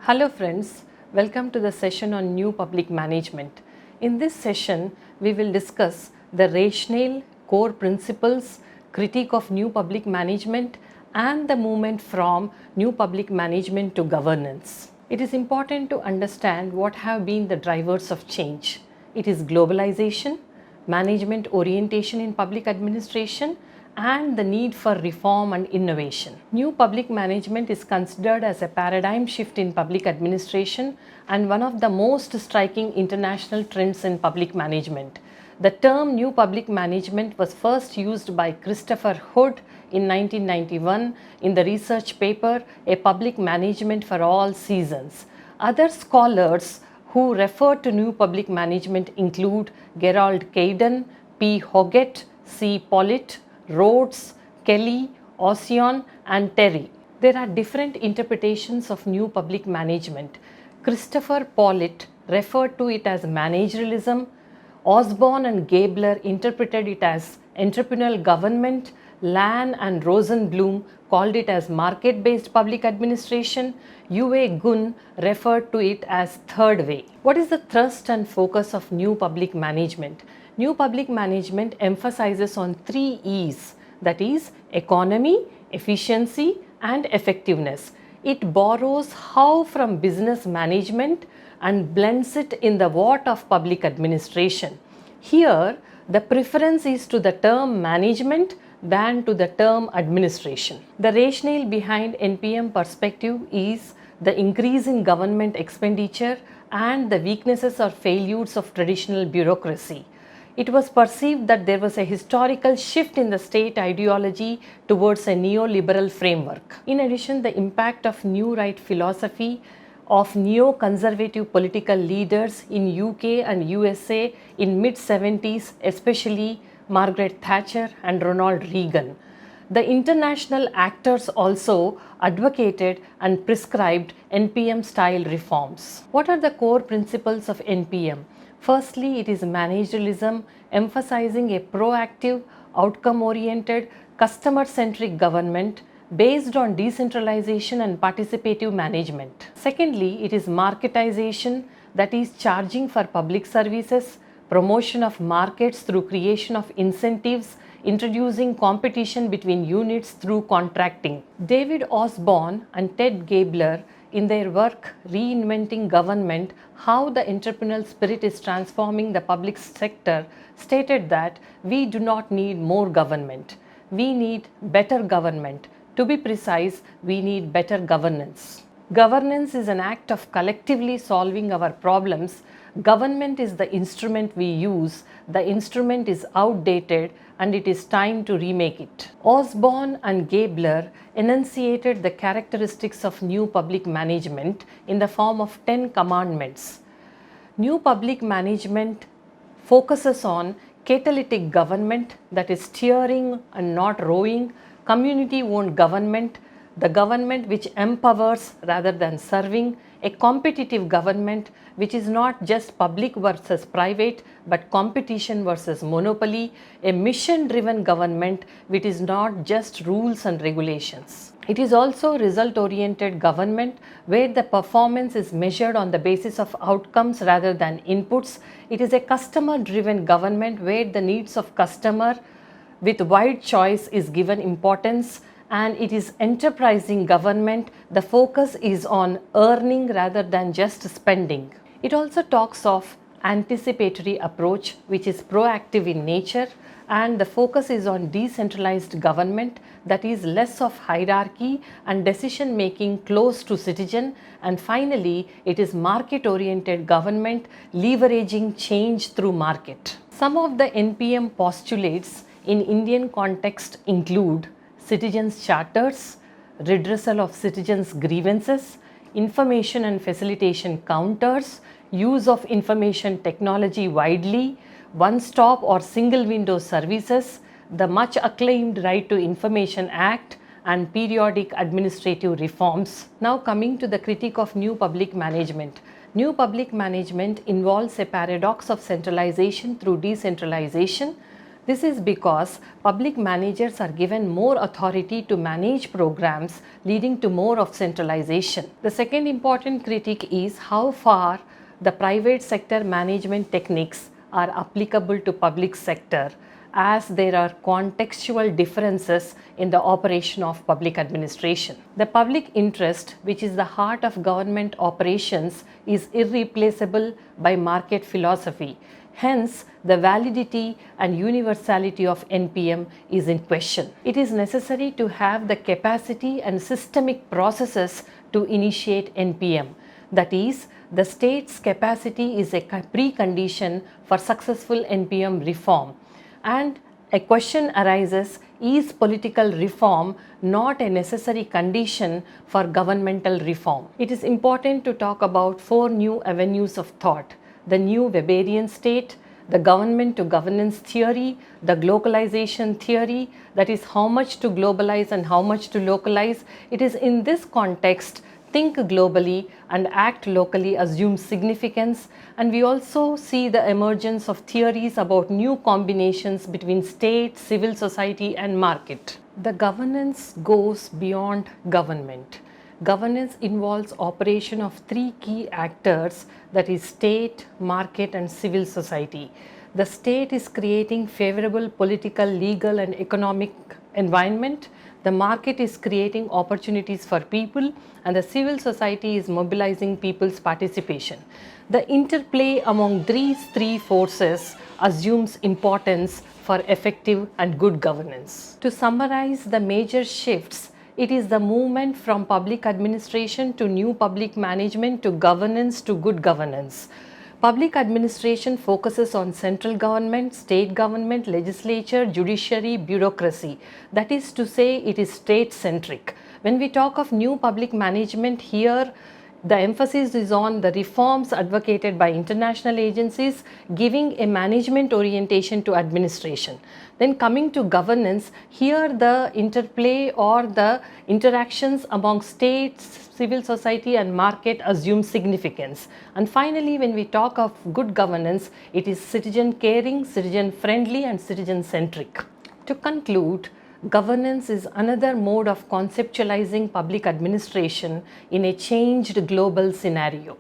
Hello friends, welcome to the session on New Public Management. In this session, we will discuss the rationale, core principles, critique of New Public Management and the movement from New Public Management to governance. It is important to understand what have been the drivers of change. It is globalization, management orientation in public administration, and the need for reform and innovation. New public management is considered as a paradigm shift in public administration and one of the most striking international trends in public management. The term New Public Management was first used by Christopher Hood in 1991 in the research paper A Public Management for All Seasons. Other scholars who refer to New Public Management include Gerald Kayden, P. Hoggett, C. Pollitt, Rhodes, Kelly, Ossian and Terry. There are different interpretations of New Public Management. Christopher Pollitt referred to it as managerialism. Osborne and Gabler interpreted it as entrepreneurial government. Lan and Rosenblum called it as market-based public administration. U.A. Gunn referred to it as third way. What is the thrust and focus of New Public Management? New Public Management emphasizes on 3 E's, that is economy, efficiency and effectiveness. It borrows how from business management and blends it in the what of public administration. Here, the preference is to the term management than to the term administration. The rationale behind NPM perspective is the increase in government expenditure and the weaknesses or failures of traditional bureaucracy. It was perceived that there was a historical shift in the state ideology towards a neoliberal framework. In addition, the impact of new right philosophy of neo-conservative political leaders in UK and USA in mid-70s, especially Margaret Thatcher and Ronald Reagan. The international actors also advocated and prescribed NPM-style reforms. What are the core principles of NPM? Firstly, it is managerialism, emphasizing a proactive, outcome-oriented, customer-centric government based on decentralization and participative management. Secondly, it is marketization, that is charging for public services, promotion of markets through creation of incentives, introducing competition between units through contracting. David Osborne and Ted Gabler, in their work Reinventing Government, How the Entrepreneurial Spirit is Transforming the Public Sector, stated that we do not need more government. We need better government. To be precise, we need better governance. Governance is an act of collectively solving our problems. Government is the instrument we use. The instrument is outdated and it is time to remake it. Osborne and Gabler enunciated the characteristics of new public management in the form of 10 commandments. New public management focuses on catalytic government, that is steering and not rowing, community-owned government, the government which empowers rather than serving, a competitive government which is not just public versus private but competition versus monopoly, a mission-driven government which is not just rules and regulations. It is also result-oriented government where the performance is measured on the basis of outcomes rather than inputs. It is a customer-driven government where the needs of customer with wide choice is given importance, and it is enterprising government. The focus is on earning rather than just spending. It also talks of anticipatory approach which is proactive in nature, and the focus is on decentralized government, that is less of hierarchy and decision making close to citizen, and finally it is market oriented government leveraging change through market. Some of the NPM postulates in Indian context include citizens' charters, redressal of citizens' grievances, information and facilitation counters, use of information technology widely, one-stop or single-window services, the much acclaimed Right to Information Act, and periodic administrative reforms. Now coming to the critique of New Public Management. New Public Management involves a paradox of centralization through decentralization. This is because public managers are given more authority to manage programs, leading to more of centralization. The second important critique is how far the private sector management techniques are applicable to public sector, as there are contextual differences in the operation of public administration. The public interest, which is the heart of government operations, is irreplaceable by market philosophy. Hence, the validity and universality of NPM is in question. It is necessary to have the capacity and systemic processes to initiate NPM. That is, the state's capacity is a precondition for successful NPM reform. And a question arises, is political reform not a necessary condition for governmental reform? It is important to talk about 4 new avenues of thought: the new Weberian state, the government to governance theory, the globalization theory, that is how much to globalize and how much to localize. It is in this context think globally and act locally assumes significance, and we also see the emergence of theories about new combinations between state, civil society and market. The governance goes beyond government. Governance involves operation of 3 key actors, that is state, market and civil society. The state is creating favorable political, legal and economic environment. The market is creating opportunities for people, and the civil society is mobilizing people's participation. The interplay among these 3 forces assumes importance for effective and good governance. To summarize the major shifts, it is the movement from public administration to new public management to governance to good governance. Public administration focuses on central government, state government, legislature, judiciary, bureaucracy. That is to say, it is state-centric. When we talk of new public management, here the emphasis is on the reforms advocated by international agencies, giving a management orientation to administration. Then coming to governance, here the interplay or the interactions among states, civil society and market assume significance. And finally, when we talk of good governance, it is citizen caring, citizen friendly and citizen centric. To conclude, governance is another mode of conceptualizing public administration in a changed global scenario.